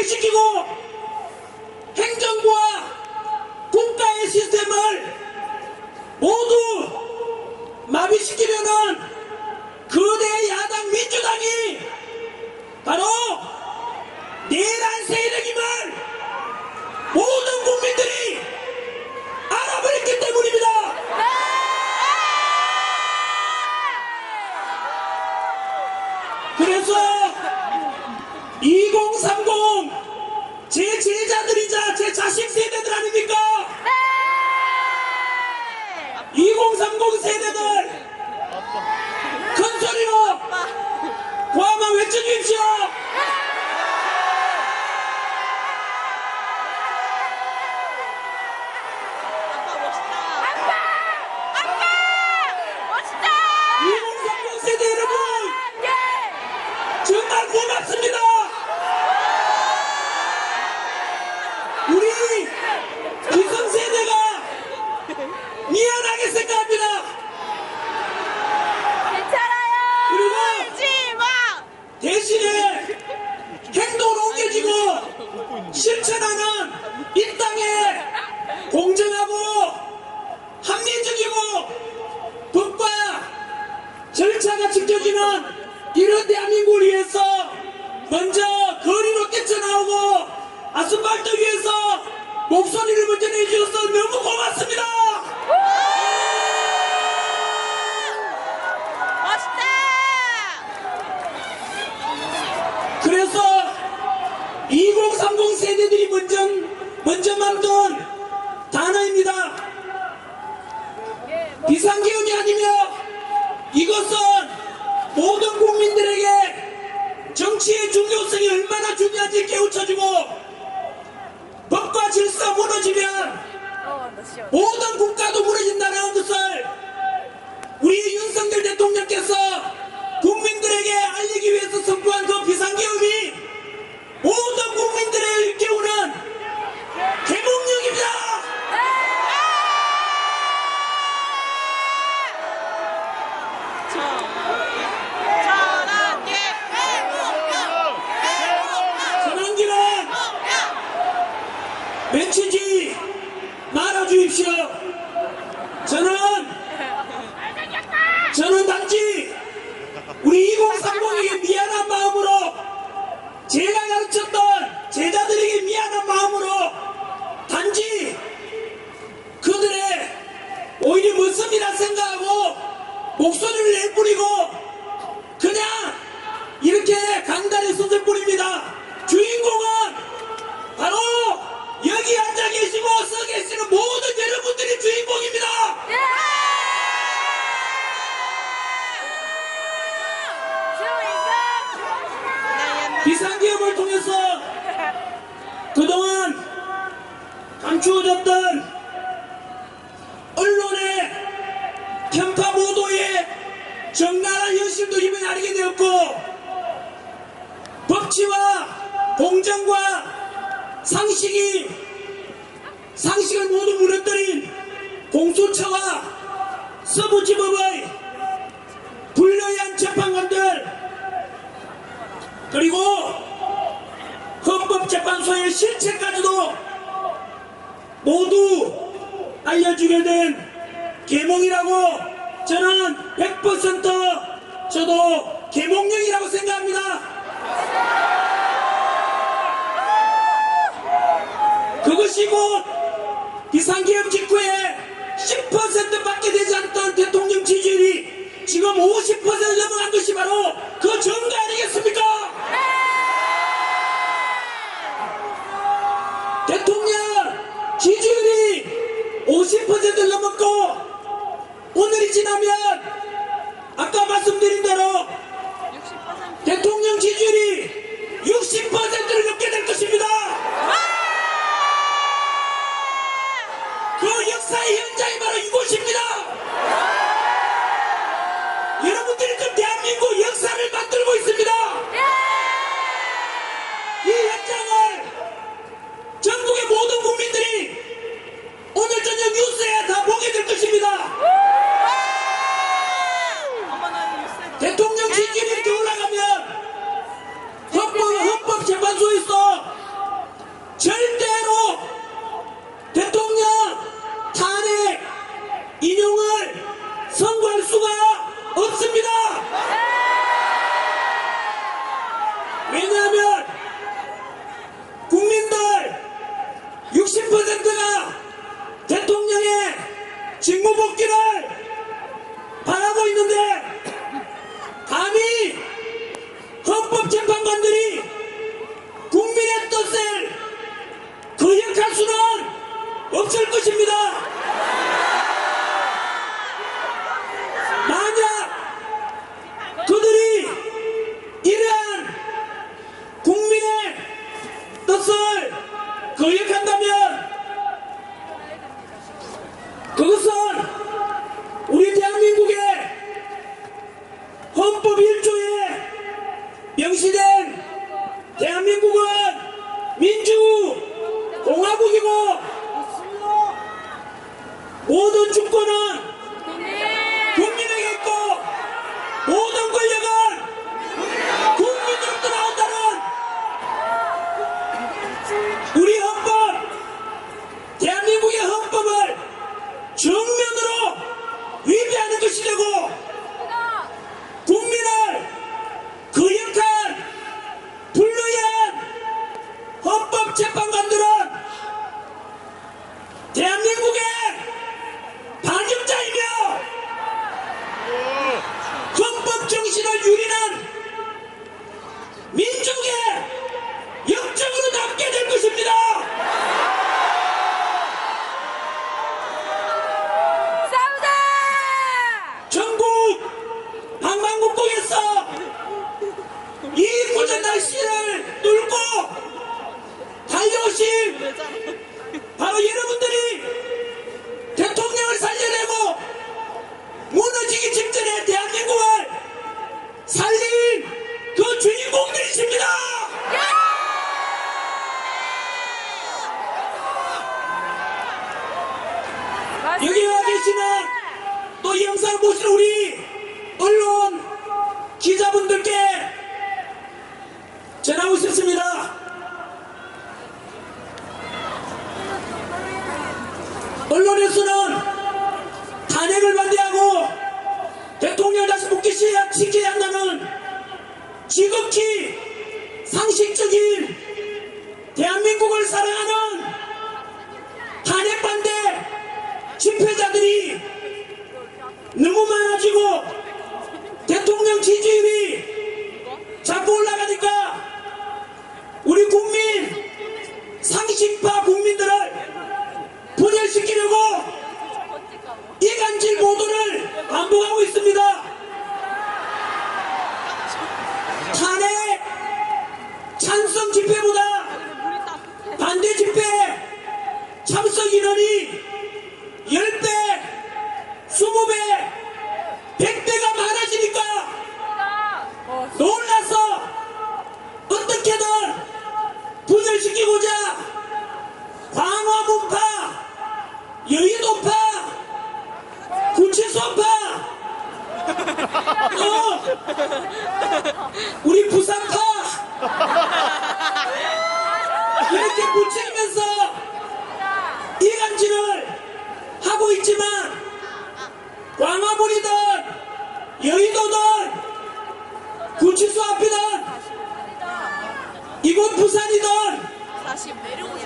붕괴시키고 행정부와 국가의 시스템을 모두 마비시키려는 거대 야당 민주당이 바로 내란 세력임을 모든 국민들이 알아버렸기 때문입니다. 그래서 2030 제 제자들이자 제 자식 세대들 아닙니까? 2030 세대들 큰 소리로 고함만 외쳐주십시오. 아빠 멋있다. 2030 세대 여러분 정말 고맙습니다. 우리 기성세대가 미안하게 생각합니다. 괜찮아요. 그리고 울지 마. 대신에 행동으로 옮겨지고 실천하는 이 땅에 공정하고 합리적이고 법과 절차가 지켜지는 이런 대한민국을 위해서 먼저 거리로 뛰쳐나오고 아스팔트 위에서 목소리를 먼저 내주셔서 너무 고맙습니다. 멋있다. 그래서 2030 세대들이 먼저 만든 단어입니다. 비상계엄이 아니며 이것은 모든 국민들에게 정치의 중요성이 얼마나 중요한지 깨우쳐주고 법과 질서 무너지면 모든 국가도 무너진다는 것을 우리 윤석열 대통령께서 국민들에게 알리기 위해서 선포한 그 비상계엄이 모든 국민들을 일깨우는 개몽령입니다. 전환기는 맺히지 말아주십시오. 저는 단지 우리 2030에게 미안한 마음으로 제가 가르쳤던 제자들에게 미안한 마음으로 단지 그들의 오히려 멋습니다 생각하고 목소리를 내뿌리고 그냥 이렇게 강단에 섰을 뿐입니다. 주인공은 바로 여기 앉아 계시고 서 계시는 모든 여러분들이 주인공입니다. 비상계엄을 통해서 그동안 감추어졌던 언론의 편파 보도에 적나라한 현실도 이번에 알게 되었고 법치와 공정과 상식을 모두 무너뜨린 공수처와 서부지법의 불리한 재판관들 그리고 헌법재판소의 실체까지도 모두 알려주게 된 계몽이라고 저는 100% 저도 계몽령이라고 생각합니다. 그것이 곧 비상계엄 직후에 10%밖에 되지 않던 대통령 지지율이 지금 50%를 넘어간 것이 바로 그 증거 아니겠습니까? 대통령 지지율이 50%를 넘었고 오늘이 지나면 아까 말씀드린 대로 대통령 지지율이 60%를 넘게 될 것입니다. 그 역사의 현장이 바로 이곳입니다. 여러분들이 좀 대한민국 역사를 민중의 역적으로 남게 될 것입니다. 싸우자! 전국 방방곡곡에서 이 굳은 날씨를 뚫고 달려오신 바로 여러분들이 대통령을 살려내고 무너지기 직전에 대한민국을 살린 그 주인공들이십니다. 여기 와 계시는 또 이 영상을 보시는 우리 언론 기자분들께 전하고 싶습니다. 언론에서는 탄핵을 반대하고 대통령을 다시 복귀시켜야 한다는 지극히 상식적인 대한민국을 사랑하는 탄핵 반대 집회자들이 너무 많아지고 대통령 지지율이 자꾸 올라가니까 우리 국민 상식파 국민들을 분열시키려고 이간질 보도를 반복하고 있습니다. 탄핵 찬성 집회보다 반대 집회 참석 인원이 10배, 20배, 100배가 많아지니까 놀라서 어떻게든 분열시키고자 광화문파, 여의도파, 구치소파, 우리 부산파 이렇게 부추기면서 이간질을 하고 있지만 광화문이든 여의도든 구치소 앞이든 이곳 부산이든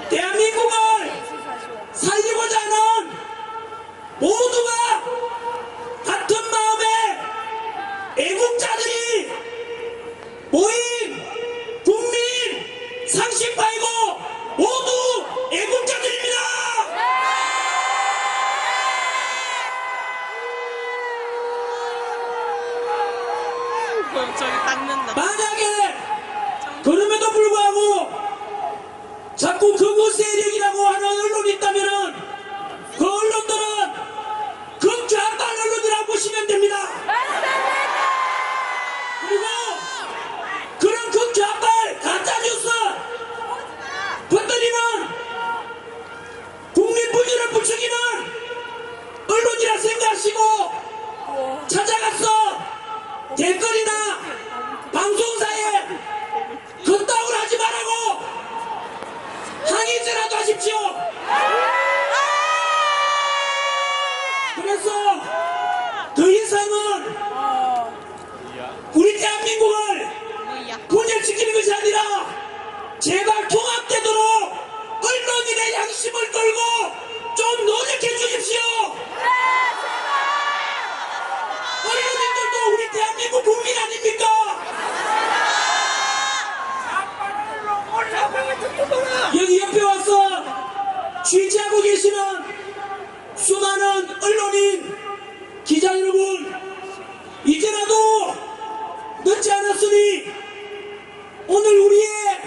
대한민국을 살리고자 하는 모두가 같은 마음의 애국자들이 모인 국민 상식파이고 모두 애국자들입니다. 저기 닦는다. 만약에 그럼에도 불구하고 자꾸 극우 세력이라고 하는 언론이 있다면은 그 언론들은 극좌빨 언론이라고 보시면 됩니다. 그리고 그런 극좌빨 가짜뉴스 번들이는 국민 분열을 부추기는 언론이라 생각하시고 찾아가서 댓글이나 방송사에 그따구로 하지 말라고 항의제라도 하십시오. 그래서 더 이상은 우리 대한민국을 분열시키는 것이 아니라 제발 통합되도록 언론인의 양심을 걸고 좀 노력해 주십시오. 언론인들도 우리 대한민국 국민 아닙니까? 여기 옆에 와서 취재하고 계시는 수많은 언론인 기자 여러분, 이제라도 늦지 않았으니 오늘 우리의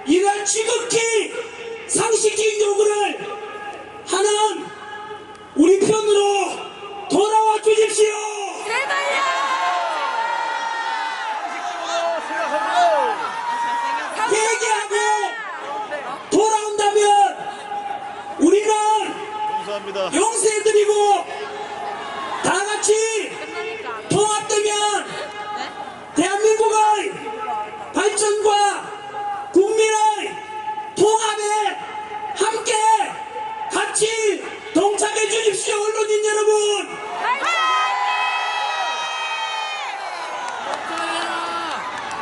이러한 지극히 상식적인 요구를 하는 우리 편으로 돌아와 주십시오. 얘기하고 돌아온다면 우리는 감사합니다. 용서해드리고 다 같이 통합되면 대한민국의 발전과 국민의 통합에 함께 같이 동참해 주십시오. 언론인 여러분,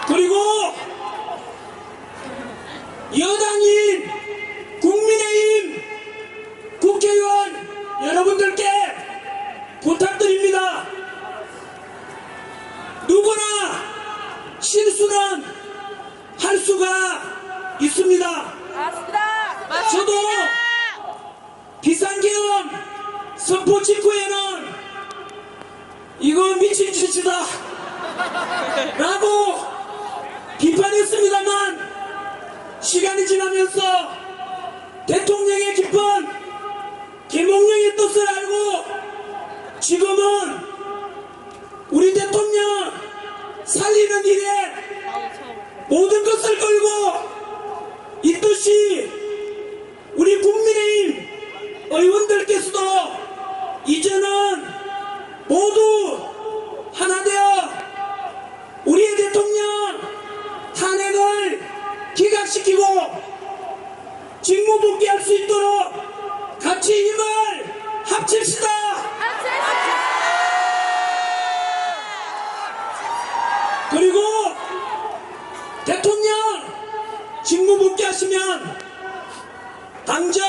그리고 여당인 국민의힘 국회의원 여러분들 이유가 있습니다. 맞습니다. 저도 비상계엄 선포 직후에는 이거 미친 짓이다 라고 비판했습니다만, 시간이 지나면서 대통령의 깊은 계몽령의 뜻을 알고 지금은 우리 대통령 살리는 일에 모든 것을 걸고 이 뜻이 우리 국민의힘 의원들께서도 이제는 모두 하나 되어 우리의 대통령 탄핵을 기각시키고 직무 복귀할 수 있도록 같이 힘을 합칩시다. 그리고 대통령 직무 복귀하시면 당정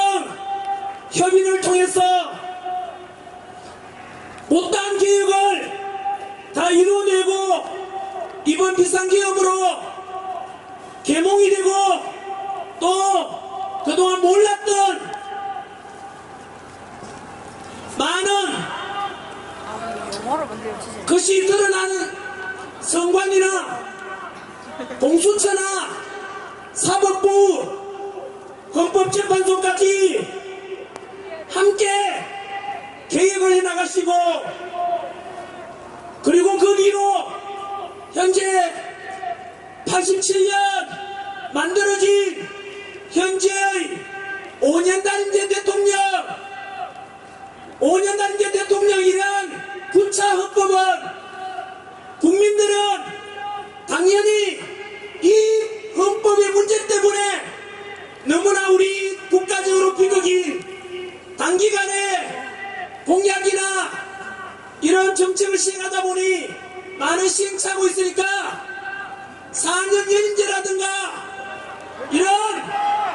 협의를 통해서 못다한 계획을 다 이루어내고 이번 비상계엄으로 계몽이 되고 또 그동안 몰랐던 많은 것이 드러나는 선관위나 공수처나 사법부, 헌법재판소까지 함께 계획을 해나가시고, 그리고 그 뒤로 현재 87년 만들어진 현재의 5년 단임제 대통령, 5년 단임제 대통령이란 9차 헌법은 국민들은 당연히 이 헌법의 문제 때문에 너무나 우리 국가적으로 비극인 단기간에 공약이나 이런 정책을 시행하다 보니 많은 시행착오 있으니까 4년 연임제라든가 이런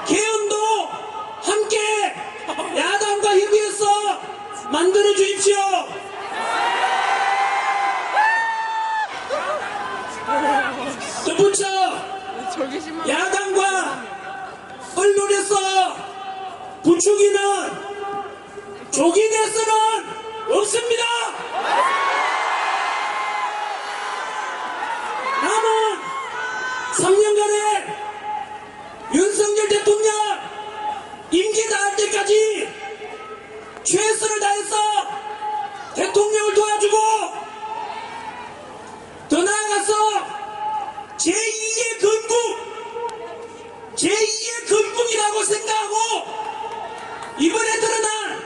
개헌도 함께 야당과 협의해서 만들어 주십시오. 덧붙여 야당과 언론에서 부추기는 족인에서는 없습니다. 남은 3년간의 윤석열 대통령 임기 다할 때까지 최선을 다해서 대통령을 도와주고, 더 나아가서 제2의 건국, 제2의 건국이라고 생각하고 이번에 드러난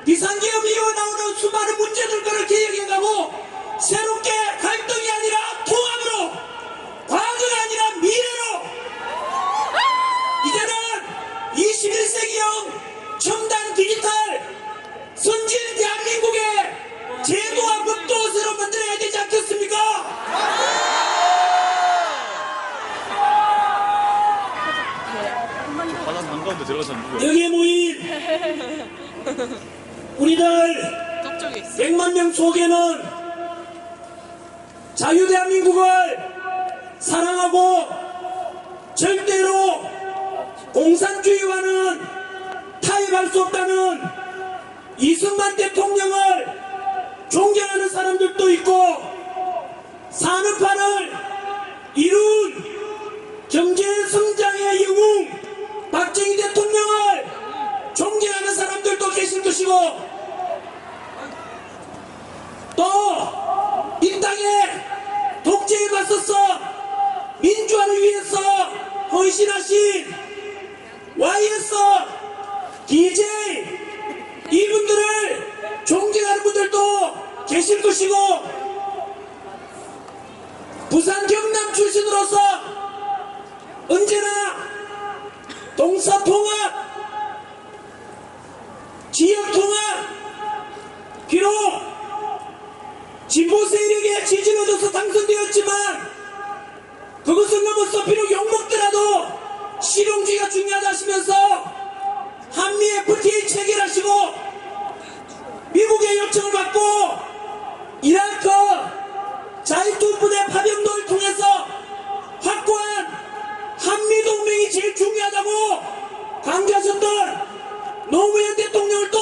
비상계엄 이후에 나오는 수많은 문제들과를 개혁해가고 새롭게 갈등이 아니라 통합으로, 과거가 아니라 미래로, 이제는 21세기형 첨단 디지털 선진 대한민국의 제도와 법도 새로 만들어야 되지 않겠습니까? 바닥 한가운데 들어가서 누구야? 여기에 모인 우리들 100만 명 속에는 자유대한민국을 사랑하고 절대로 공산주의와는 타협할 수 없다는 이승만 대통령을 존경하는 사람들도 있고, 산업화를 이룬 경제성장의 영웅 박정희 대통령을 존경하는 사람들도 계실 것이고, 또 이 땅에 독재에 맞서서 민주화를 위해서 헌신하신 YS, DJ 이분들을 존경하는 분들도 계실 것이고, 부산 경남 출신으로서 언제나 동서통합, 지역통합, 비록 진보 세력의 지지를 얻어서 당선되었지만 그것을 넘어서 비록 욕먹더라도 실용주의가 중요하다 하시면서 한미 FTA 체결하시고 미국의 요청을 받고 이라크 자위투 부대 파병도를 통해서 한미동맹이 제일 중요하다고 강조하셨던 노무현 대통령을 또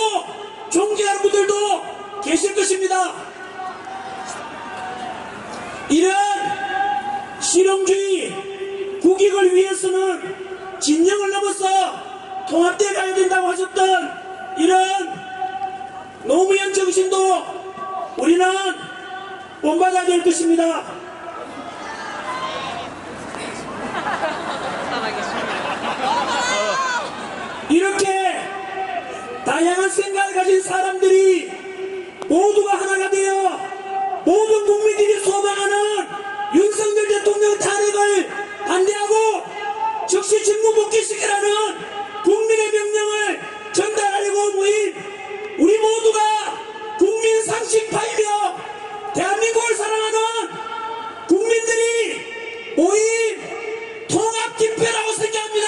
존경하는 분들도 계실 것입니다. 이런 실용주의 국익을 위해서는 진영을 넘어서 통합되어 가야 된다고 하셨던 이런 노무현 정신도 우리는 본받아야 될 것입니다. 이렇게 다양한 생각을 가진 사람들이 모두가 하나가 되어 모든 국민들이 소망하는 윤석열 대통령 탄핵을 반대하고 즉시 직무 복귀시키라는 국민의 명령을 전달하려고 모인 우리 모두가 국민 상식파이며 대한민국을 사랑하는 국민들이 모인 통합 집회라고 생각합니다.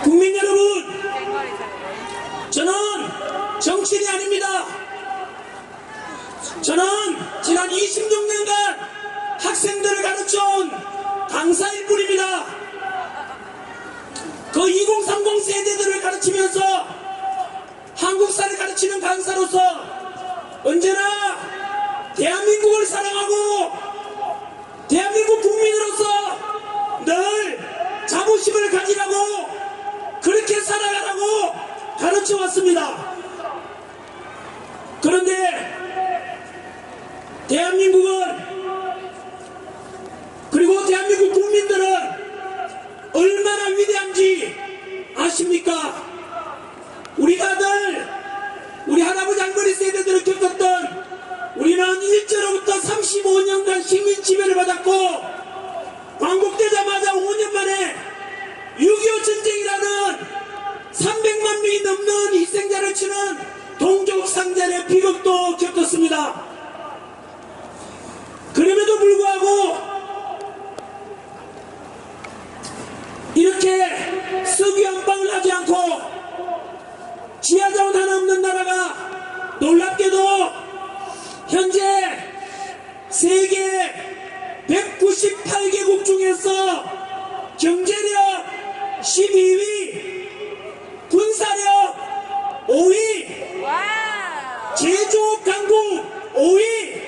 국민 여러분, 저는 정치인이 아닙니다. 저는 지난 26년간 학생들을 가르쳐온 강사일 뿐입니다. 그 2030 세대들을 가르치면서 한국사를 가르치는 강사로서 언제나 대한민국을 사랑하고 대한민국 국민으로서 늘 자부심을 가지라고 그렇게 살아가라고 가르쳐 왔습니다. 그런데 대한민국은 그리고 대한민국 국민들은 얼마나 위대한지 아십니까? 우리 다들 우리 할아버지 할머니 세대들을 겪었던 우리는 일제로부터 35년간 식민 지배를 받았고 광복되자마자 5년 만에 6.25 전쟁이라는 300만 명이 넘는 희생자를 치는 동족 상잔의 비극도 겪었습니다. 그럼에도 불구하고 이렇게 석유 한 방울 하지 않고 지하자원 하나 없는 나라가 놀랍게도 현재 세계 198개국 중에서 경제력 12위, 군사력 5위, 제조업 강국 5위,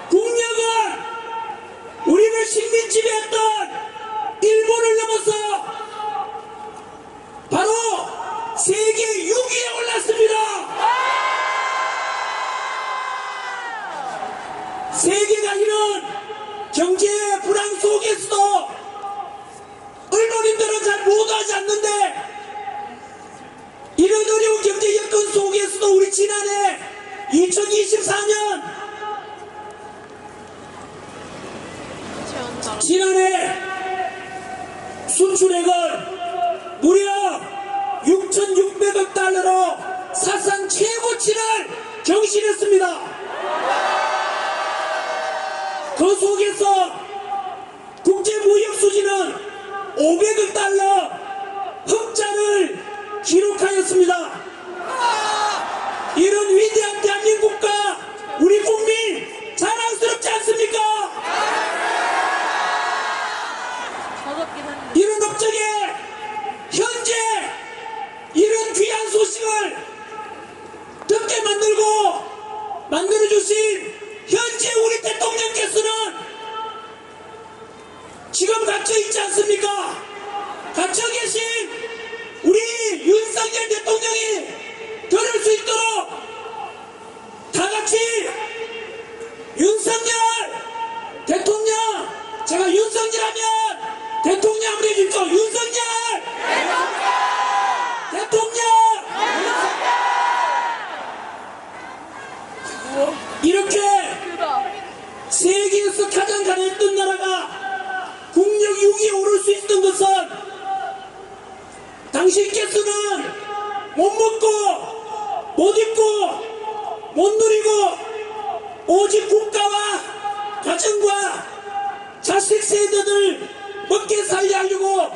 국력은 우리를 식민 지배했던 일본을 넘어서 바로 세계 6위에 올랐습니다. 세계가 이런 경제 불황 속에서도 언론인들은 잘 보도하지 않는데 이런 어려운 경제 여건 속에서도 우리 지난해 2024년 수출액은 무려 6,600억 달러로 사상 최고치를 경신했습니다. 그 속에서 국제무역수지는 500억 달러 흑자를 기록하였습니다. 이런 위대한 대한민국과 우리 국민 자랑스럽지 않습니까? 이런 업적에 현재 이런 귀한 소식을 듣게 만들어주신 현재 우리 대통령께서는 지금 갇혀있지 않습니까? 갇혀계신 우리 윤석열 대통령이 들을 수 있도록 다같이 윤석열 대통령, 제가 윤석열하면 대통령 한번 해주십시오. 윤석열 대통령 이렇게 세계에서 가장 가난했던 나라가 국력 6위에 오를 수 있었던 것은 당신께서는 못 먹고 못 입고 못 누리고 오직 국가와 가정과 자식 세대들 먹게 살려 하려고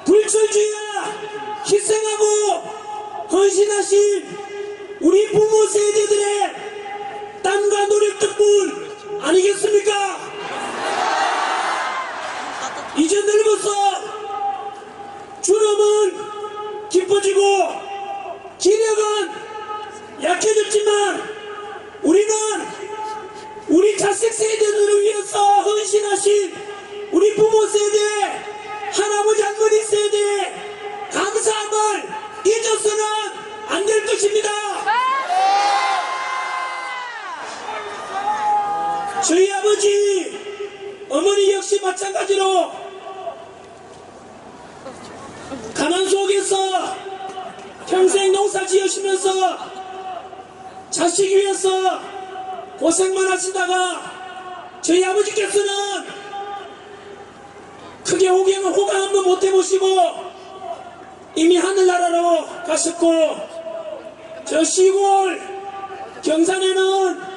불철주야 희생하고 헌신하신 우리 부모 세대들의 땀과 노력 아니겠습니까? 이제 늙어서 주름은 깊어지고 기력은 약해졌지만 우리는 우리 자식 세대들을 위해서 헌신하신 우리 부모 세대, 할아버지 할머니 세대의 감사함을 잊어서는 안 될 것입니다. 저희 아버지, 어머니 역시 마찬가지로 가난 속에서 평생 농사 지으시면서 자식 위해서 고생만 하시다가 저희 아버지께서는 크게 호강 한번 못 해보시고 이미 하늘나라로 가셨고, 저 시골 경산에는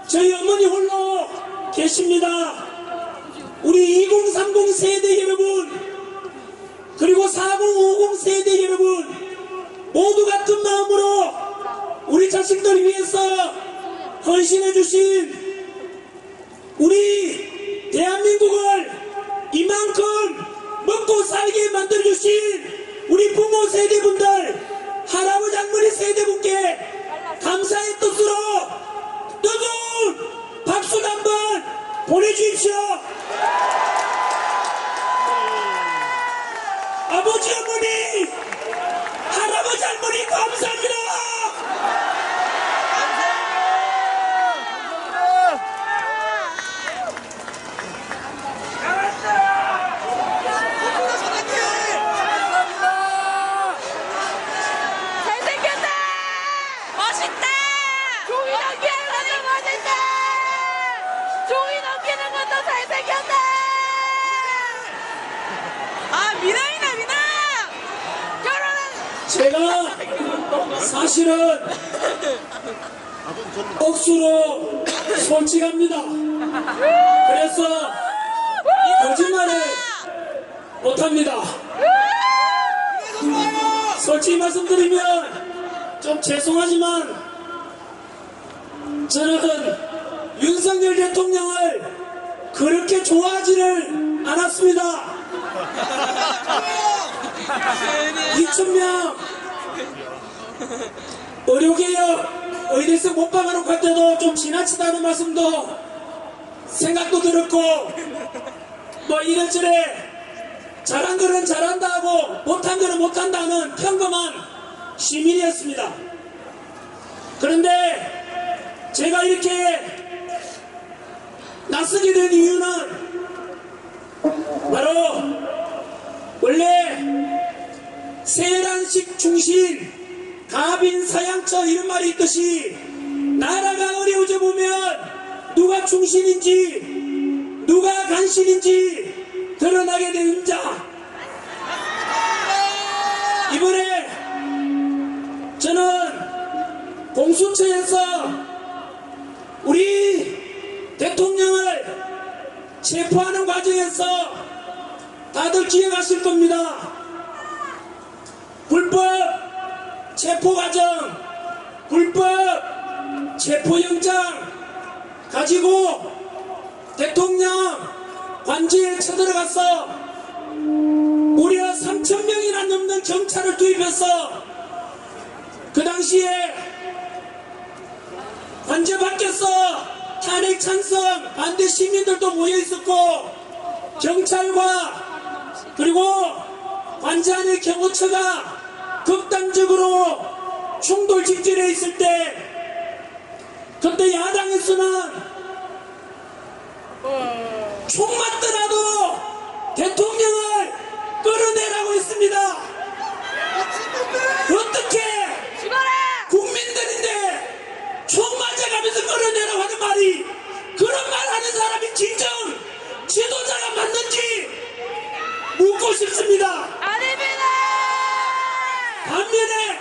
저희 어머니 홀로 계십니다. 우리 2030 세대 여러분, 그리고 4050 세대 여러분, 모두 같은 마음으로 우리 자식들 위해서 헌신해 주신 우리 대한민국을 이만큼 먹고 살게 만들어 주신 우리 부모 세대분들, 할아버지 할머니 세대분께 감사의 뜻으로 뜨거운 박수 한번 보내주십시오. 아버지 어머니, 할아버지 할머니 감사합니다. 잘생겼다! 멋있다! 종이 넘기는 것도 멋있다! 종이 넘기는 것도 잘생겼다! 아, 미남이다, 미남! 결혼은! 제가 사실은 억수로 솔직합니다. 그래서 거짓말을 못합니다. 솔직히 말씀드리면 좀 죄송하지만 저는 윤석열 대통령을 그렇게 좋아하지를 않았습니다. 2,000명 의료개혁 의대생 못 박아놓고 할 때도 좀 지나치다는 말씀도 생각도 들었고, 뭐 이래저래 잘한 거는 잘한다 하고 못한 거는 못한다는 평범한 시민이었습니다. 그런데 제가 이렇게 나서게 된 이유는 바로 원래 세란식 충신 가빈 사양처 이런 말이 있듯이 나라가 어려워져 보면 누가 충신인지 누가 간신인지 드러나게 되는 자. 이번에 저는 공수처에서 우리 대통령을 체포하는 과정에서 다들 기억하실 겁니다. 불법 체포 과정, 불법 체포영장 가지고 대통령 관저에 쳐들어가서 무려 3,000명이나 넘는 경찰을 투입해서 그 당시에 관저 밖에서 탄핵 찬성 반대 시민들도 모여 있었고, 경찰과 그리고 관저 안의 경호처가 극단적으로 충돌 직전에 있을 때, 그때 야당에서는 총 맞더라도 대통령을 끌어내라고 했습니다. 어떻게 국민들인데 총 맞아가면서 끌어내라고 하는 말이, 그런 말 하는 사람이 진정 지도자가 맞는지 묻고 싶습니다. 아닙니다! 반면에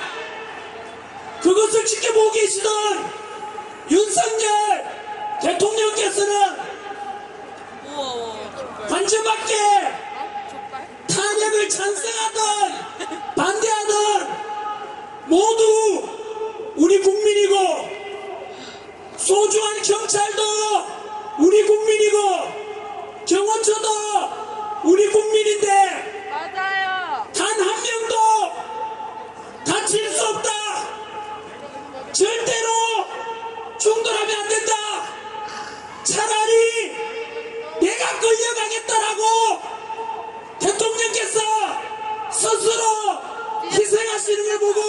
그것을 지켜보고 계시던 윤석열 대통령께서는 관저 밖에 탄핵을 찬성하던 반대하던 모두 우리 국민이고, 소중한 경찰도 우리 차라리 내가 끌려가겠다라고 대통령께서 스스로 희생하시는 걸 보고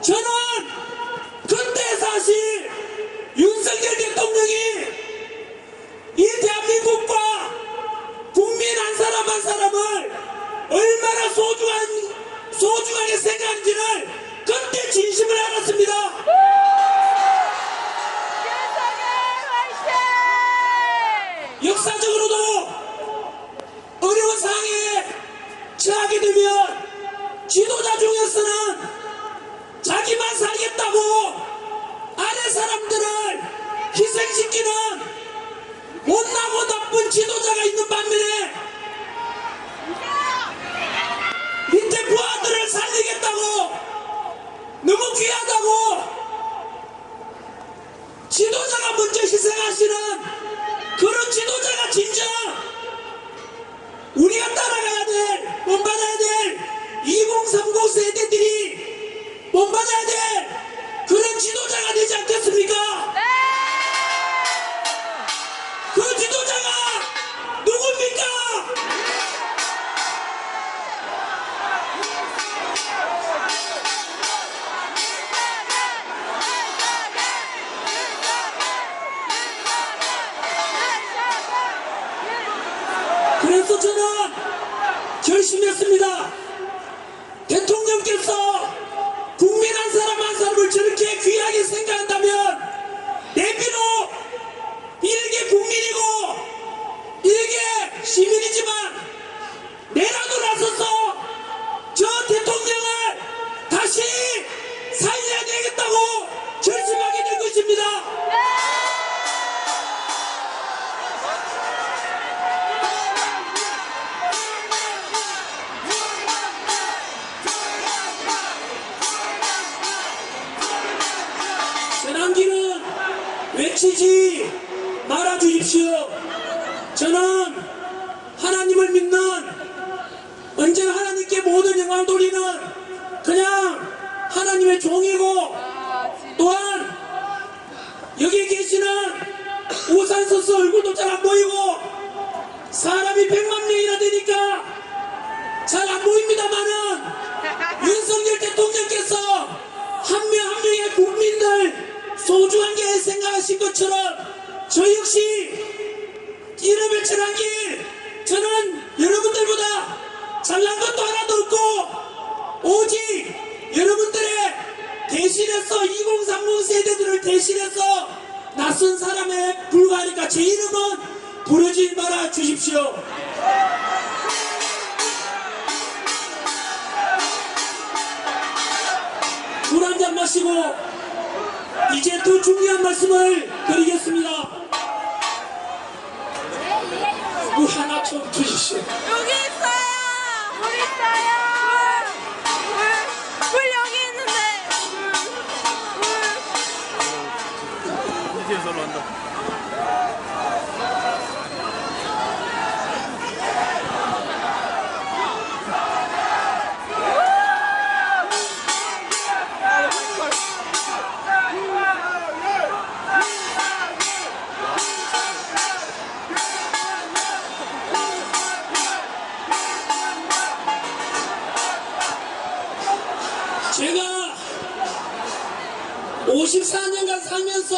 저는 그때 사실 윤석열 대통령이 이 대한민국과 국민 한 사람 한 사람을 얼마나 소중하게 생각하는지를 그때 진심을 알았습니다. 역사적으로도 어려운 상황에 처하게 되면 지도자 중에서는 자기만 살겠다고 아래 사람들을 희생시키는 못나고 나쁜 지도자가 있는 반면에 밑에 부하들을 살리겠다고 너무 귀하다고 지도자가 먼저 희생하시는 그런 지도자가 진정 우리가 따라가야 될, 본받아야 될 2030 세대들이 본받아야 될 그런 지도자가 되지 않겠습니까? 그 지도자가 누굽니까? 그래서 저는 결심했습니다. 대통령께서 국민 한 사람 한 사람을 저렇게 귀하게 생각한다면 내비로 일개 국민이고 일개 시민이지만 내라도 나서서 저 대통령을 다시 살려야 되겠다고 결심하게 된 것입니다. 전환기는 외치지 말아 주십시오. 저는 하나님을 믿는 언제나 하나님께 모든 영광을 돌리는 그냥 하나님의 종이고 또한 여기 계시는 우산 서서 얼굴도 잘 안 보이고 사람이 100만 명이나 되니까 잘 안 보입니다만은 윤석열 대통령께서 한 명 한 명의 국민들 소중하게 생각하신 것처럼 저 역시 이름을 전환길 저는 여러분들보다 잘난 것도 하나도 없고 오직 여러분들의 대신해서 2030 세대들을 대신해서 낯선 사람에 불과하니까 제 이름은 부르지 말아 주십시오. 물 한 잔 마시고 이제 더 중요한 말씀을 드리겠습니다. 물 하나 좀 주십시오. 여기 있어요. 물 있어요. 물 여기 있는데. 이제 서로 한다. 제가 54년간 살면서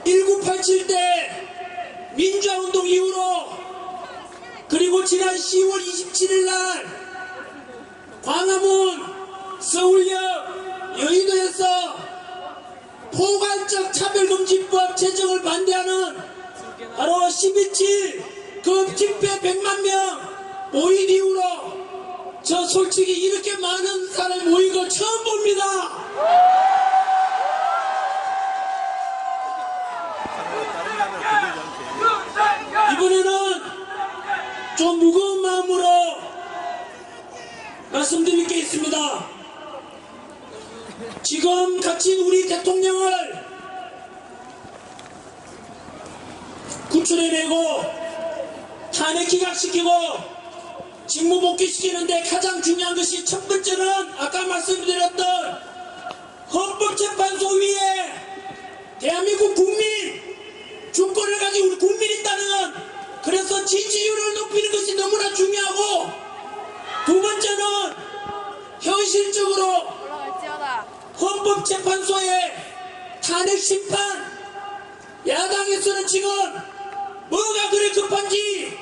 1987 때 민주화운동 이후로 그리고 지난 10월 27일 날 광화문 서울역 여의도에서 포괄적 차별금지법 제정을 반대하는 바로 12.7 그 집회 100만 명 모인 이후로 저 솔직히 이렇게 많은 사람이 모인 거 처음 봅니다. 이번에는 좀 무거운 마음으로 말씀드릴 게 있습니다. 지금 갇힌 우리 대통령을 구출해내고 탄핵 기각시키고 직무 복귀시키는데 가장 중요한 것이 첫 번째는 아까 말씀드렸던 헌법재판소 위에 대한민국 국민 헌법재판소의 탄핵 심판, 야당에서는 지금 뭐가 그리 급한지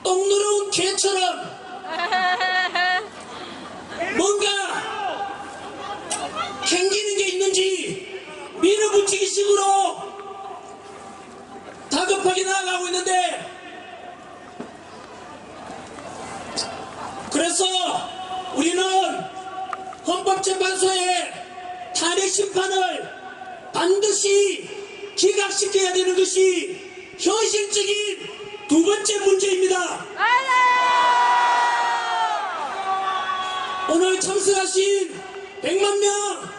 똥 누러운 개처럼 뭔가 캥기는 게 있는지 밀어붙이기 식으로 다급하게 나아가고 있는데, 그래서 우리는 헌법재판소의 탄핵 심판을 반드시 기각시켜야 되는 것이 현실적인 두 번째 문제입니다. 오늘 참석하신 100만 명,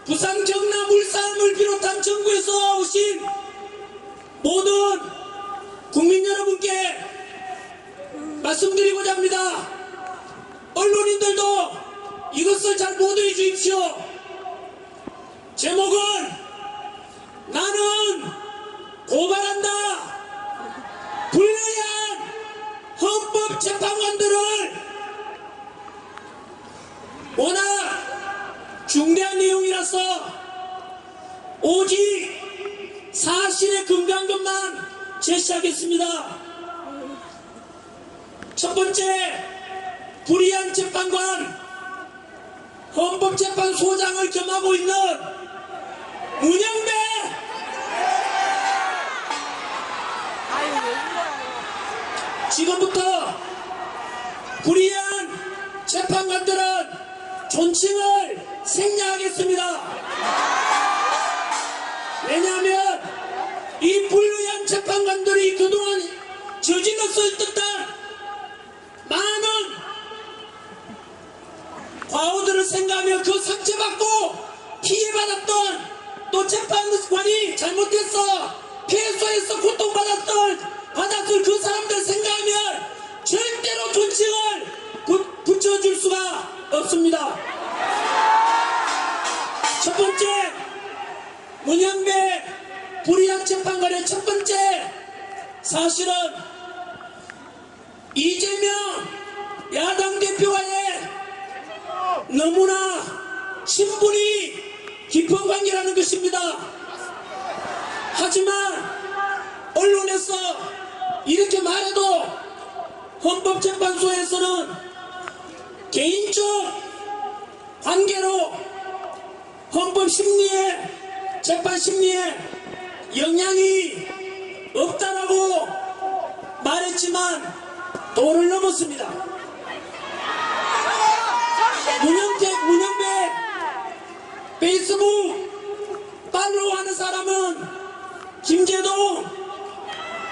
부산, 경남, 울산을 비롯한 전국에서 오신 모든 국민 여러분께 말씀드리고자 합니다. 언론인들도 이것을 잘 보도해 주십시오. 제목은 나는 고발한다. 불리한 헌법재판관들을. 워낙 중대한 내용이라서 오직 사실에 근거한 것만 제시하겠습니다. 첫 번째, 불의한 재판관, 헌법재판소장을 겸하고 있는 문영배. 지금부터 불의한 재판관들은 존칭을 생략하겠습니다. 왜냐하면 이 불의한 재판관들이 그동안 저질렀을 듯한 많은 과오들을 생각하며 그 삭제받고 피해받았던, 또 재판관이 잘못해서 패소해서 고통받았을 그 사람들 생각하면 절대로 존칭을 붙여줄 수가 없습니다. 첫 번째, 문영배 불의한 재판관의 첫 번째 사실은 이재명 야당 대표와의 너무나 친분이 깊은 관계라는 것입니다. 하지만 언론에서 이렇게 말해도 헌법재판소에서는 개인적 관계로 헌법심리에, 재판심리에 영향이 없다라고 말했지만 도를 넘었습니다. 문영배 페이스북 팔로우하는 사람은 김재동,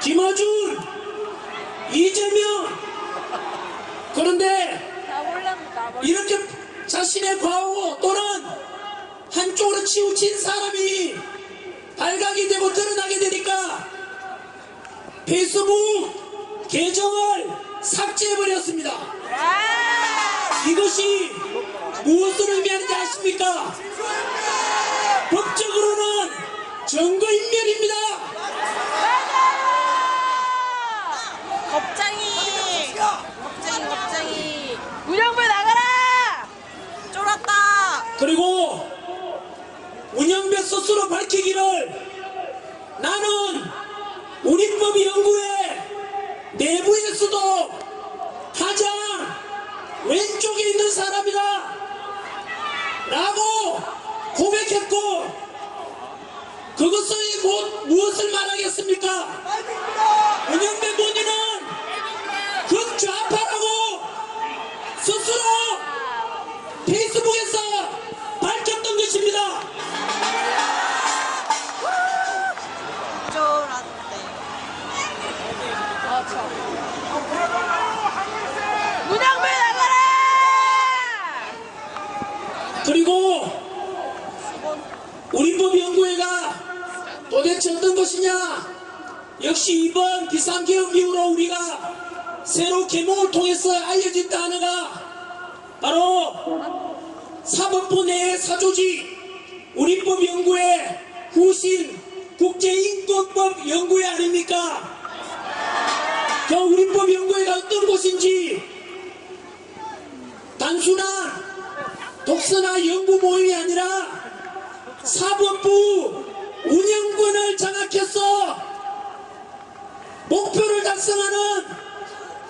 김어준, 이재명. 그런데 이렇게 자신의 과오 또는 한쪽으로 치우친 사람이 발각이 되고 드러나게 되니까 페이스북 계정을 삭제해버렸습니다. 이것이 무엇을 의미하는지 아십니까? 법적으로는 증거인멸입니다. 겁쟁이. 문영배 나가라! 쫄았다! 그리고 문영배 스스로 밝히기를 나는 우리법연구회 내부에서도 가장 왼쪽에 있는 사람이다 라고 고백했고, 그것이 곧 무엇을 말하겠습니까? 문영배 본인은 극좌파라고 스스로 페이스북에서 밝혔던 것입니다. 문영배 나가라! 그리고 우리법연구회가 도대체 어떤 것이냐? 역시 이번 비상계엄 이후로 우리가 새로 계몽을 통해서 알려진 단어가 바로 사법부 내의 사조직 우리법연구회 후신 국제인권법 연구회 아닙니까? 그 우리법연구회가 어떤 곳인지 단순한 독서나 연구 모임이 아니라 사법부 운영권을 장악해서 목표를 달성하는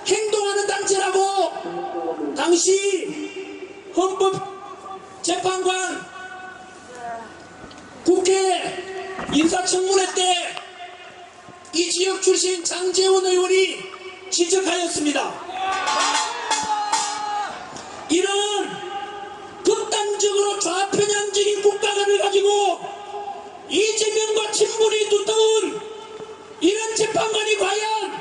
행동하는 단체라고 당시 헌법재판관 국회 인사청문회 때 이 지역 출신 장제원 의원이 지적하였습니다. 이런 극단적으로 좌편향적인 국가관을 가지고 이재명과 친분이 두터운 이런 재판관이 과연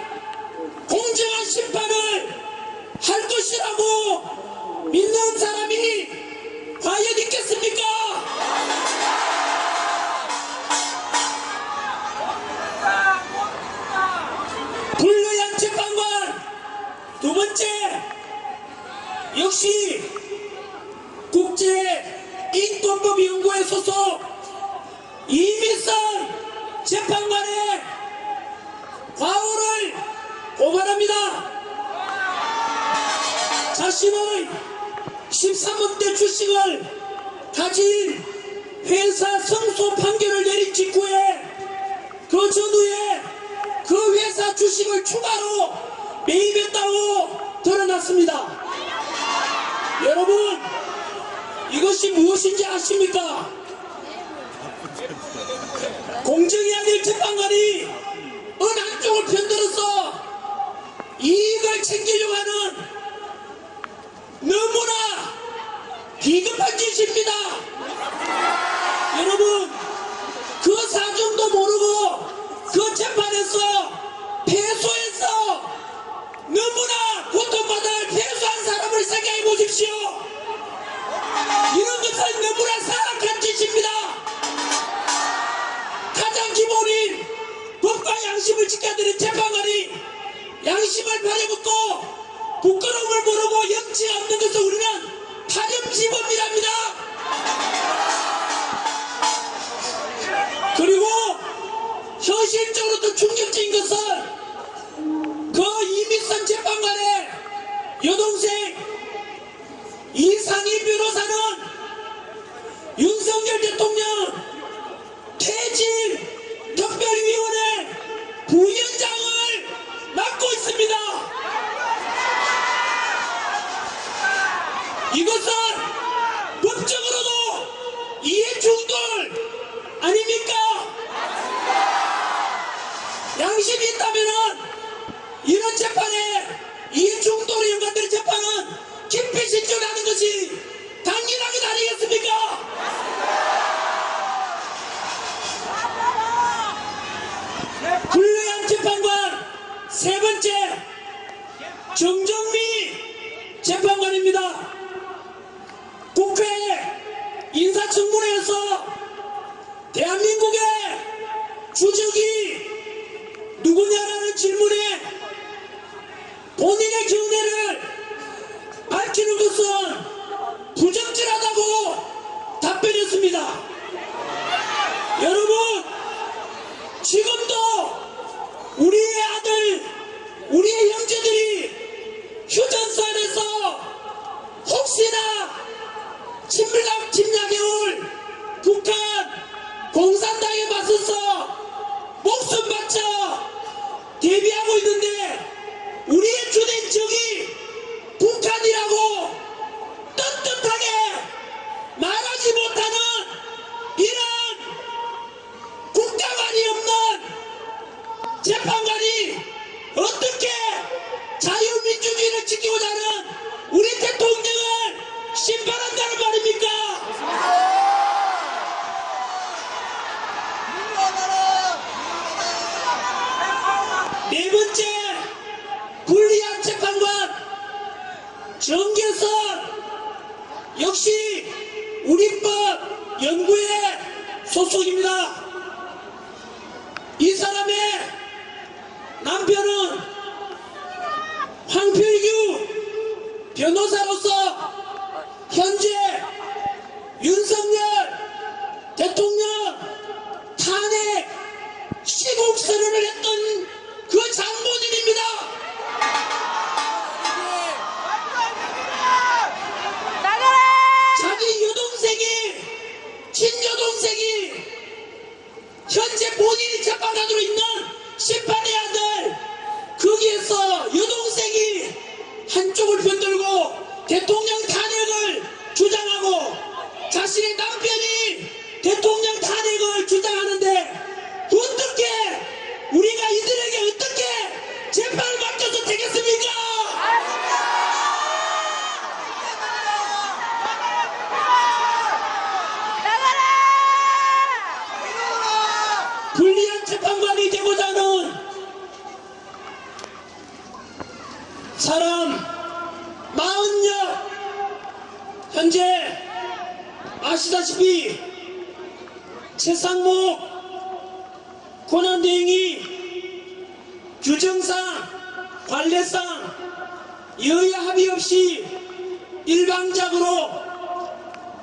공정한 심판을 할 것이라고 믿는 사람이 과연 있겠습니까? 불리한 재판관. 두 번째, 역시 국제인권법연구회 소속 이미선 재판관의 과오를 고발합니다. 자신의 13억대 주식을 가진 회사 승소 판결을 내린 직후에 그 전후에 그 회사 주식을 추가로 매입했다고 드러났습니다. 여러분, 이것이 무엇인지 아십니까? 공정이 아닌 재판관이 어느 한쪽을 편들어서 이익을 챙기려고 하는 너무나 비겁한 짓입니다. 여러분, 그 사정도 모르고 그 재판에서 패소해서 너무나 고통받을 패소한 사람을 생각해 보십시오. 이런 것은 너무나 사악한 짓입니다. 가장 기본인 법과 양심을 지켜야 되는 재판관이 양심을 버려먹고 부끄러움을 모르고 염치가 없는 것을 우리는 파렴치범이랍니다. 그리고 현실적으로 더 충격적인 것은 그 이미선 재판관의 여동생 이상희 변호사는 윤석열 대통령 퇴진 특별위원회 부위원장을 맡고 있습니다. 이것은 법적으로도 이해충돌 아닙니까? 양심이 있다면은 이런 재판에 이해충돌에 연관되는 재판은 깊이 신청하는 것이 당연한 것 아니겠습니까? 불리한 재판관 세 번째, 정정미 재판관입니다. 국회 인사청문회에서 대한민국의 주적이 누구냐라는 질문에 본인의 견해를 밝히는 것은 부적절하다고 답변했습니다. 여러분, 지금도 우리의 아들, 우리의 형제들이 휴전선에서 혹시나 침략해올 북한 공산당에 맞서서 목숨 바쳐 대비하고 있는데 우리의 주된 적이 북한이라고 떳떳하게 말하지 못하는 이런 국가관이 없는 재판관이 어떻게 자유민주주의를 지키고자 하는 우리 대통령을 심판한다는 말입니까? 네 번째, 불리한 재판관 정계선, 역시 우리법 연구회 소속입니다. 이 사람의 남편은 황필규 변호사로서 현재 윤석열 대통령 탄핵 시국 선언을 했던 그 장본인입니다. 나가라! 자기 재판관으로 있는 심판의 아들, 거기에서 여동생이 한쪽을 편들고 대통령 탄핵을 주장하고 자신의 남편이 대통령 탄핵을 주장하는데 어떻게 우리가 이들에게 어떻게 재판을 맡겨도 되겠습니까? 불리한 재판관이 되고자 하는 사람 40여, 현재 아시다시피 최상목 권한대행이 규정상 관례상 여야 합의 없이 일방적으로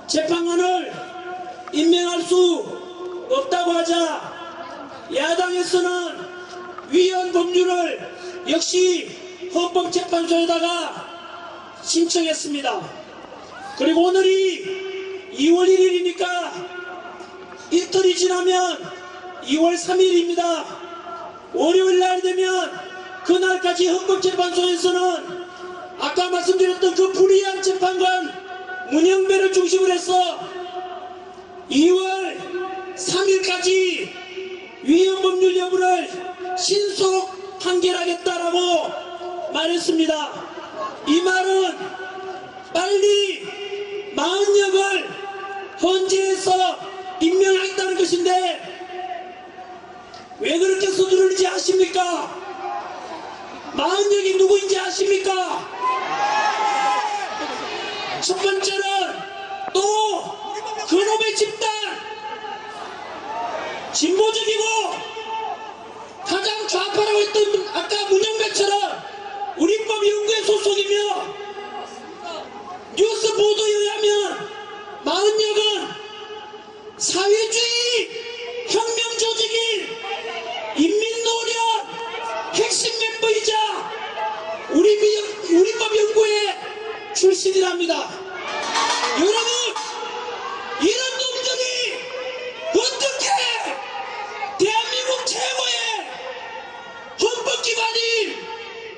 재판관을 임명할 수 없다고 하자 야당에서는 위헌 법률을 역시 헌법재판소에다가 신청했습니다. 그리고 오늘이 2월 1일이니까 이틀이 지나면 2월 3일입니다. 월요일 날 되면 그날까지 헌법재판소에서는 아까 말씀드렸던 그 불의한 재판관 문영배를 중심으로 해서 2월 3일까지 위헌 법률 여부를 신속 판결하겠다라고 말했습니다. 이 말은 빨리 40역을 헌재에서 임명하겠다는 것인데 왜 그렇게 서두르는지 아십니까? 40역이 누구인지 아십니까? 첫 번째는 또 그놈의 집단, 진보적이고 가장 좌파라고 했던 아까 문영배처럼 우리법연구회 소속이며 뉴스 보도에 의하면 40역은 사회주의 혁명 조직인 인민노련 핵심 멤버이자 우리법연구회 출신이랍니다. 여러분, 이런 놈들이 어떻게 대한민국 최고의 헌법기관인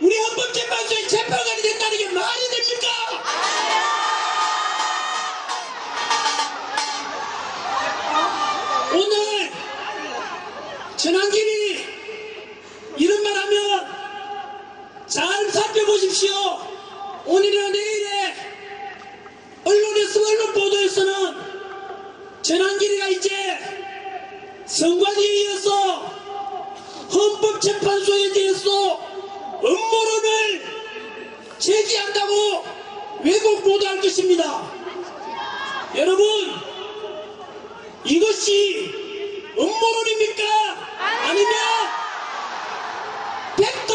우리 헌법재판소의 재판관이 된다는 게 말이 됩니까? 오늘 전환길이 이런 말 하면 잘 살펴보십시오. 오늘이나 내일에 언론 보도에서는 전환길이가 이제 선관위에 이어서 헌법재판소에 대해서 음모론을 제기한다고 왜곡 보도할 것입니다. 여러분, 이것이 음모론입니까? 아니면 팩트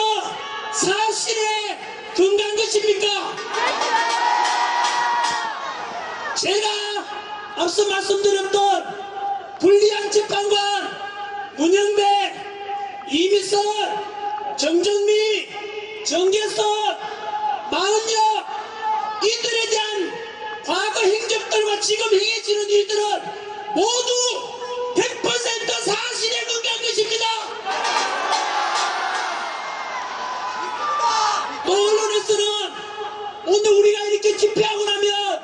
사실에 근거한 것입니까? 제가 앞서 말씀드렸던 불리한 재판관 문영배, 이미선, 정정미, 정계선, 40여 이들에 대한 과거 행적들과 지금 행해지는 일들은 모두 100% 사실에 근거한 것입니다. 또 언론에서는 오늘 우리가 이렇게 집회하고 나면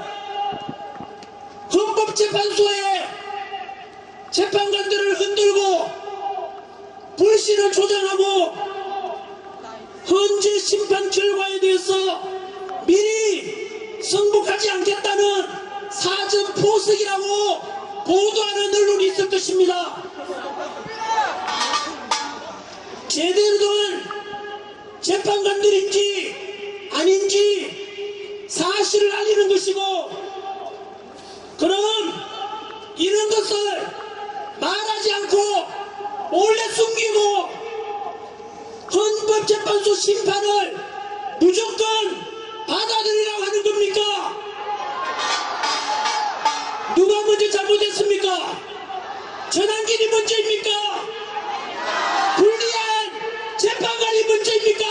헌법재판소에 재판관들을 흔들고 불신을 조장하고 헌재 심판 결과에 대해서 미리 승복하지 않겠다는 사전 포석이라고 보도하는 언론이 있을 것입니다. 제대로 된 재판관들인지 아닌지 사실을 알리는 것이고, 그럼 이런 것을 말하지 않고 몰래 숨기고 헌법재판소 심판을 무조건 받아들이라고 하는 겁니까? 누가 먼저 잘못했습니까? 전환길이 먼저입니까? 불리한 재판관이 먼저입니까?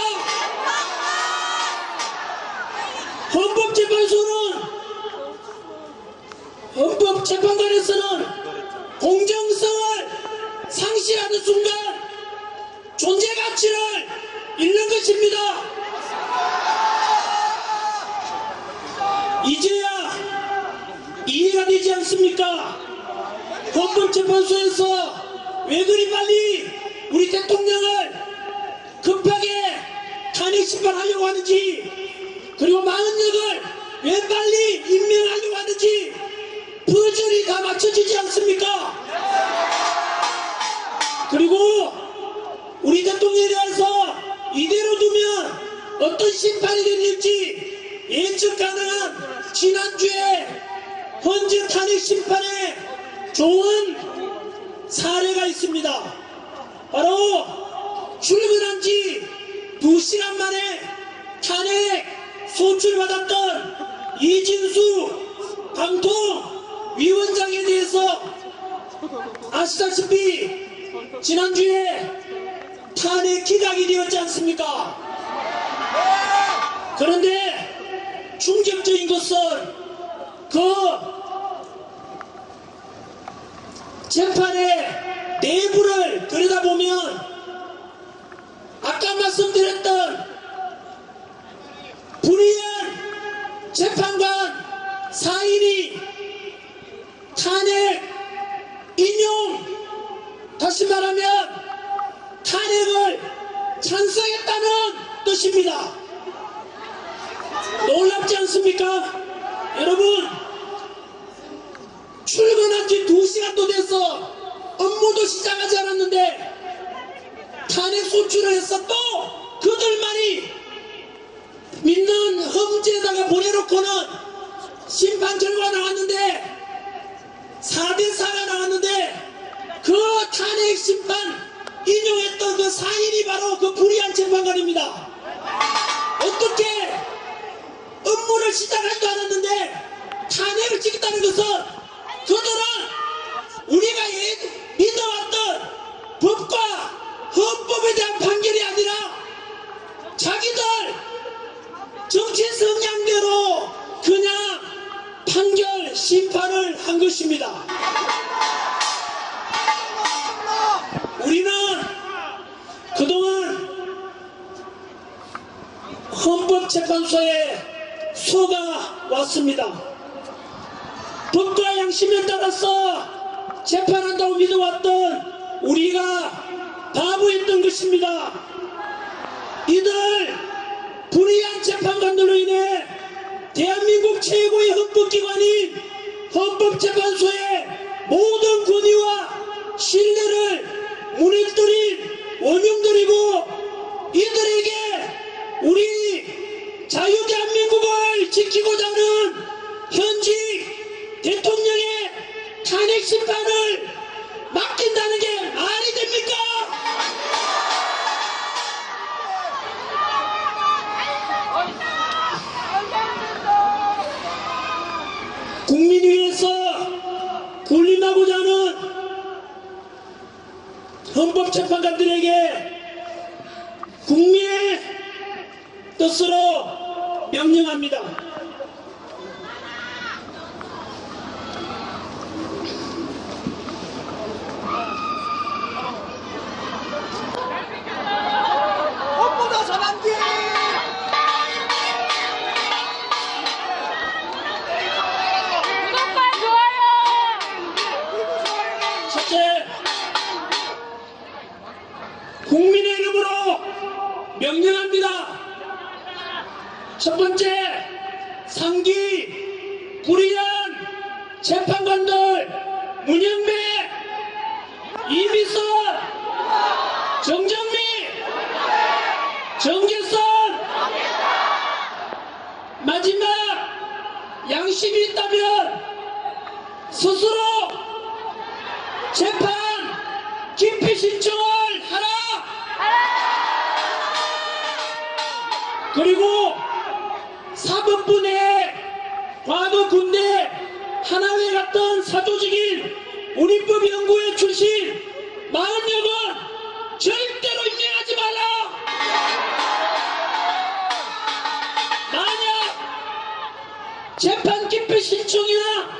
헌법재판관에서는 공정성을 상실하는 순간 가치를 잃는 것입니다. 이제야 이해가 되지 않습니까? 헌법재판소에서 왜 그리 빨리 우리 대통령을 급하게 탄핵 심판하려고 하는지, 그리고 마흔역을 왜 빨리 임명하려고 하는지 퍼즐이 다 맞춰지지 않습니까? 그리고 우리 대통령에 대해서 이대로 두면 어떤 심판이 될지 예측 가능한 지난주에 헌재 탄핵 심판에 좋은 사례가 있습니다. 바로 출근한 지 2시간 만에 탄핵 소출받았던 이진수 방통위원장에 대해서 아시다시피 지난주에 탄핵 기각이 되었지 않습니까? 그런데 충격적인 것은 그 재판의 내부를 들여다보면 아까 말씀드렸던 불의한 재판관 4인이 탄핵 인용, 다시 말하면 탄핵을 찬성했다는 뜻입니다. 놀랍지 않습니까? 여러분, 출근한 지 2시간도 돼서 업무도 시작하지 않았는데 탄핵 소추를 해서 또 그들만이 믿는 험지에다가 보내놓고는 심판 결과 나왔는데 4대4가 나왔는데 그 탄핵 심판 인용했던 그 4인이 바로 그 불의한 재판관입니다. 어떻게 업무를 시작하지도 않았는데 탄핵을 찍겠다는 것은 그들은 우리가 믿어왔던 법과 헌법에 대한 판결이 아니라 자기들 정치 성향대로 그냥 판결 심판을 한 것입니다. 우리는 그동안 헌법재판소에 속아 왔습니다. 법과 양심에 따라서 재판한다고 믿어왔던 우리가 바보였던 것입니다. 이들 불의한 재판관들로 인해 대한민국 최고의 헌법기관인 헌법재판소의 모든 권위와 신뢰를 무너뜨린 원흉들이고, 이들에게 우리 자유대한민국을 지키고자 하는 현직 대통령의 탄핵 심판을 맡긴다는 게 말이 됩니까? 국민 위해서 군림하고자 하는 헌법재판관들에게 국민의 뜻으로 명령합니다. 헌법으로 전환기! 구독과 좋아요! 첫째, 국민의 이름으로 명령합니다. 첫 번째, 상기 불의한 재판관들 문영배, 이미선, 정정미, 정계선, 마지막 양심이 있다면 스스로 재판 기피 신청을 하라. 그리고 사법부 내에 과거 군대 하나회 갔던 사조직인 운임법연구회 출신 마흔역은 절대로 임명하지 말라. 만약 재판 기피 신청이나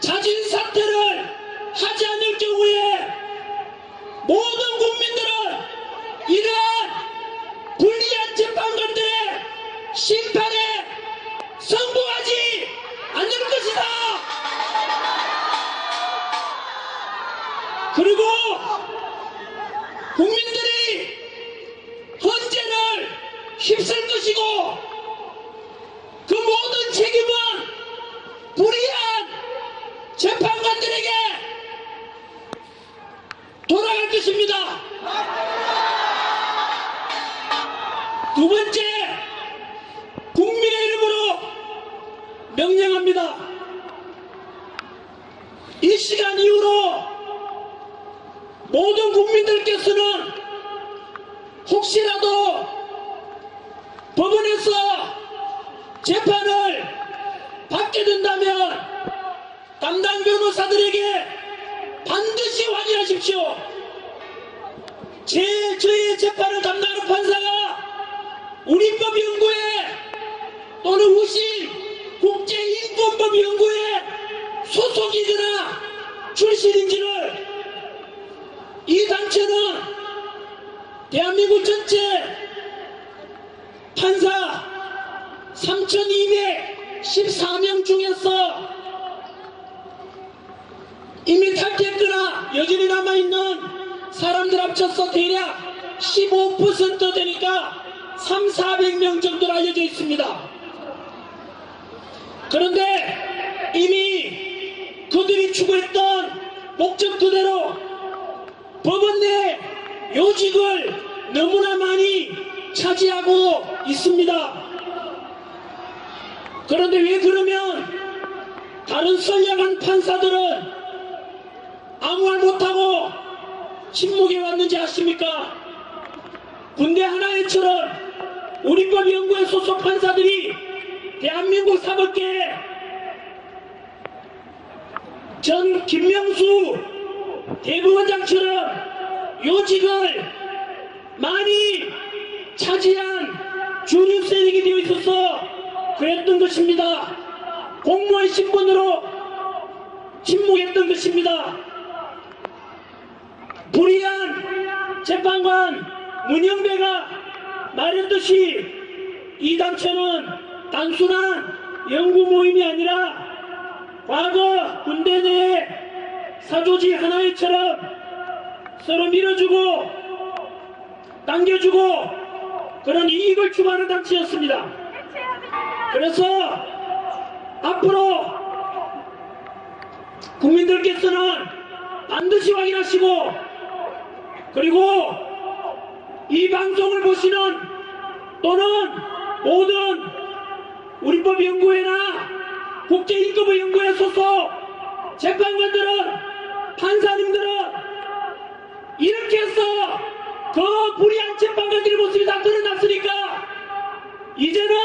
자진 사퇴를 하지 않을 경우에 모든 국민들은 이러한 국민들이 헌재를 휩쓸 것이고 그 모든 책임은 불의한 재판관들에게 돌아갈 것입니다. 두 번째, 국민의 이름으로 명령합니다. 이 시간 이후로 모든 국민들께서는 혹시라도 법원에서 재판을 받게 된다면 담당 변호사들에게 반드시 확인하십시오. 저의 재판을 담당하는 판사가 우리법연구회 또는 우신 국제인권법연구회 소속이거나 출신인지를 이 단체는 대한민국 전체 판사 3,214명 중에서 이미 탈퇴했거나 여전히 남아있는 사람들 합쳐서 대략 15% 되니까 3,400명 정도로 알려져 있습니다. 그런데 이미 그들이 추구했던 목적 그대로 법원 내 요직을 너무나 많이 차지하고 있습니다. 그런데 왜 그러면 다른 선량한 판사들은 아무 말 못하고 침묵해 왔는지 아십니까? 군대 하나회처럼 우리법연구회 소속 판사들이 대한민국 사법계 전 김명수 대법원장처럼 요직을 많이 차지한 주류 세력이 되어 있어서 그랬던 것입니다. 공무원 신분으로 침묵했던 것입니다. 불의한 재판관 문영배가 말했듯이 이 단체는 단순한 연구 모임이 아니라 과거 군대 내 사조직 하나회처럼 서로 밀어주고 당겨주고 그런 이익을 추구하는 단체였습니다. 그래서 앞으로 국민들께서는 반드시 확인하시고 그리고 이 방송을 보시는 또는 모든 우리법연구회나 국제인권법연구회 소속 재판관들은 판사님들은 이렇게 해서 그 불의한 재판관들의 모습이 다 드러났으니까 이제는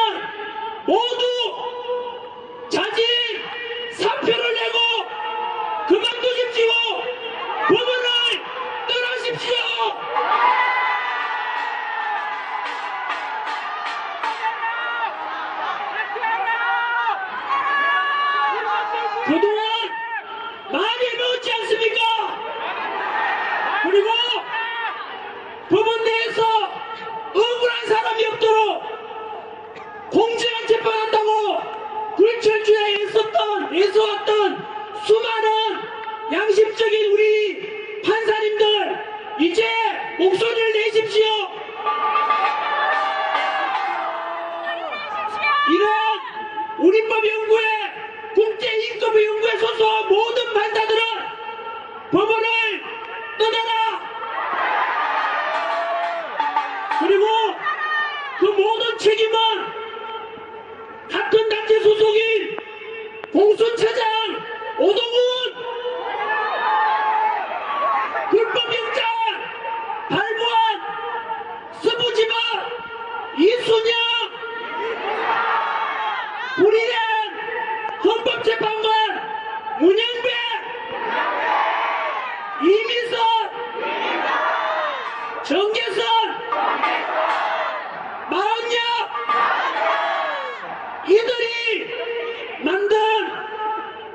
모두 자진 사표를 내고 그만두십시오. 법원을 떠나십시오. 그동안 많이 해먹었지 않습니까? 그리고 법원 내에서 억울한 사람이 없도록 공정한 재판한다고 불철주야에 애써왔던 수많은 양심적인 우리 판사님들 이제 목소리를 내십시오. 이런 우리법연구회 국제인권법연구회 소속 모든 판사들은 법원을 떠나라. 그리고 그 모든 책임은 같은 단체 소속인 공수처장 오동훈 불법영장 발부한 서부지법 이순영 불의한 헌법재판관 문영배 이민선 정계선 마은혁 이들이 만든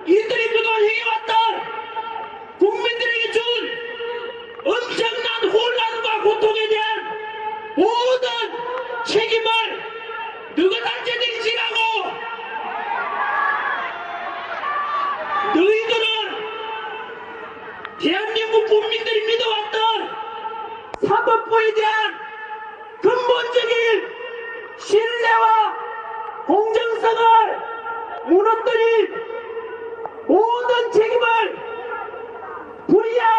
이들이 그동안 행해왔던 국민들에게 준 엄청난 혼란과 고통에 대한 모든 책임을 너희 단체들이 지라고. 너희들은 대한민국 국민들이 믿어왔던 사법부에 대한 근본적인 신뢰와 공정성을 무너뜨린 모든 책임을 불이한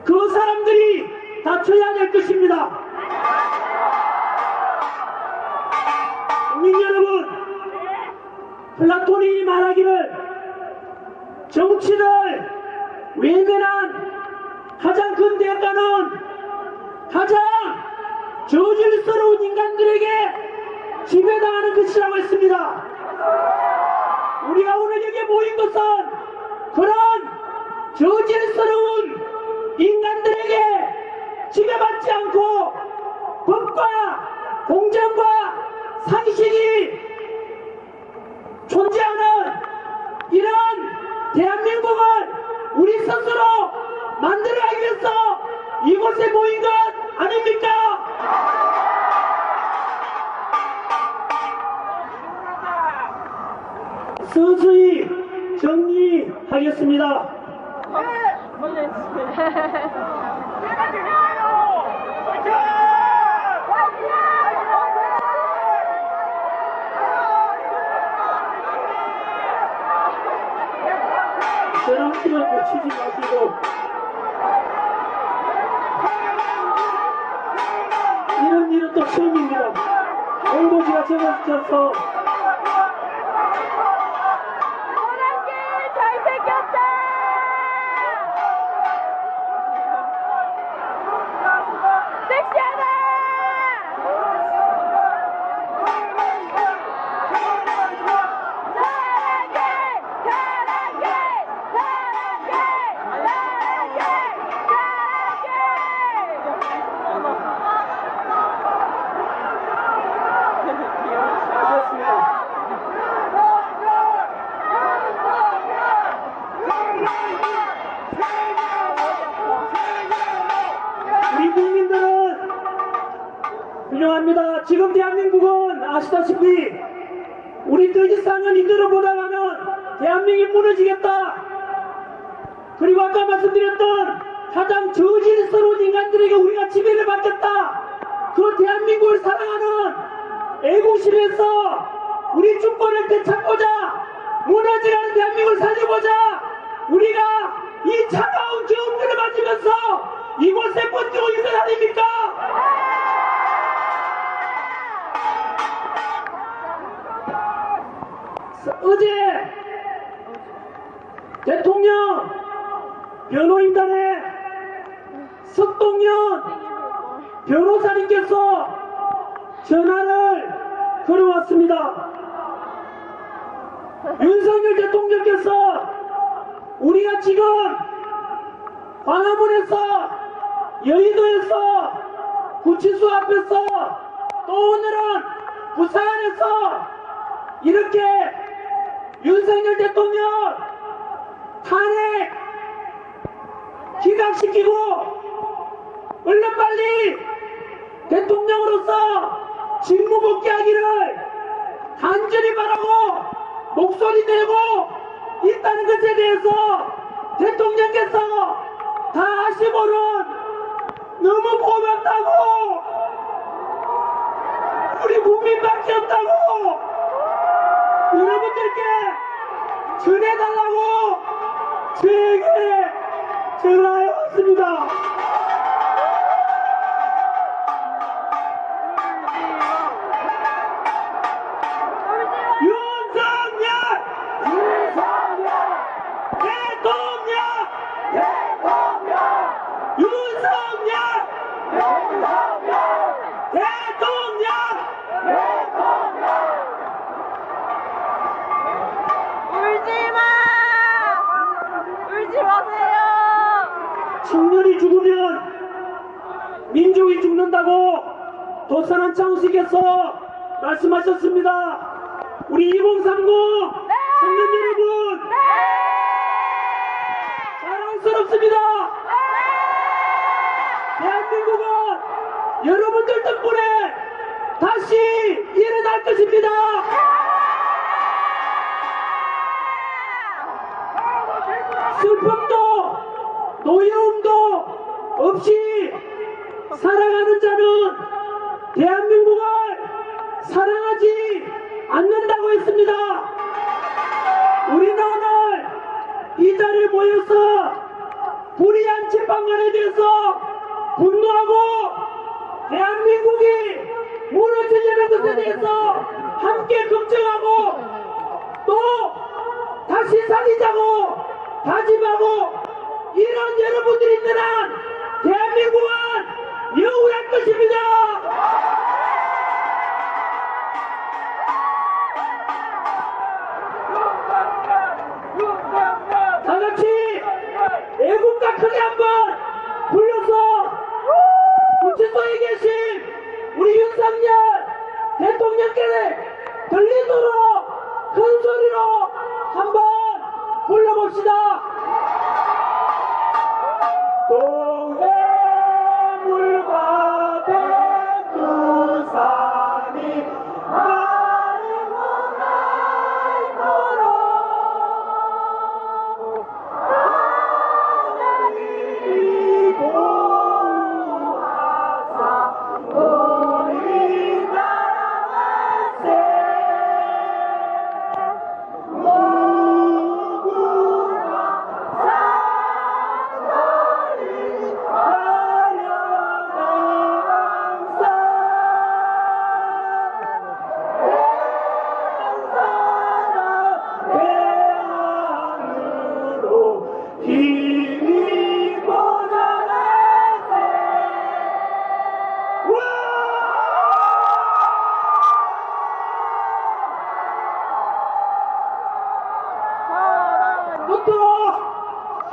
그 사람들이 다 져야 될 것입니다. 국민 여러분, 플라톤이 말하기를 정치를 외면한 가장 큰 대가는 가장 저질스러운 인간들에게 지배당하는 것이라고 했습니다. 우리가 오늘 여기에 모인 것은 그런 저질스러운 인간들에게 지배받지 않고 법과 공정과 상식이 존재하는 이런 대한민국을 우리 스스로 만들어가기 위해서 이곳에 모인 것 아닙니까? 서서히 정리하겠습니다. 저랑끼를 고치지 마시고 이런 일은 또 처음입니다. 홍보지가 적어서 호랑이 잘생겼다. 섹시하다. 우리 국민들은 훌륭합니다. 지금 대한민국은 아시다시피 우리 더지상은 이대로 보다가는 대한민국이 무너지겠다. 그리고 아까 말씀드렸던 가장 저질스러운 인간들에게 우리가 지배를 받겠다. 그 대한민국을 사랑하는 애국심에서 우리 주권을 되찾고자 무너지는 대한민국을 살려보자. 우리가 이 차가운 기운들을 맞으면서 이곳에 버티고 있는 것 아닙니까? 어제 대통령 변호인단에 석동현 변호사님께서 전화를 걸어왔습니다. 윤석열 대통령께서 우리가 지금 광화문에서 여의도에서 구치소 앞에서 또 오늘은 부산에서 이렇게 윤석열 대통령 탄핵 기각시키고 얼른 빨리 대통령으로서 직무 복귀하기를 간절히 바라고 목소리 내고 있다는 것에 대해서 대통령께서 다시모는 너무 고맙다고 우리 국민밖에 없다고 여러분들께 전해달라고 저에게 전화해 왔습니다. 청년이 죽으면 민족이 죽는다고 도산한 창수께서 말씀하셨습니다. 우리 2030 청년 여러분 자랑스럽습니다. 대한민국은 여러분들 덕분에 다시 일어날 것입니다. 슬픔도 노여움도 없이 사랑하는 자는 대한민국을 사랑하지 않는다고 했습니다. 우리는 오늘 이 자리에 모여서 불의한 재판관에 대해서 분노하고 대한민국이 무너지려는 것에 대해서 함께 걱정하고 또 다시 살리자고 다짐하고 이런 여러분들이 있는 한 대한민국은 영원할 것입니다. 다 같이 애국가 크게 한번 불러서 구치소에 계신 우리 윤석열 대통령께 들리도록 큰 소리로 한번 불러봅시다. 동해물과 백두산이 마르고 날도록 하나님이 보호하사 우리나라 만세 모구가 사절이 하려는 항상 대한사랑 대한으로 힘입어 나가세. 끝으로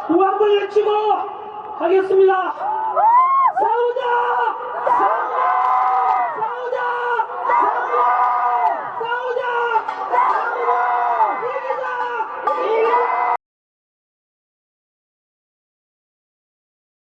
구한번 외치고 하겠습니다. 싸우자!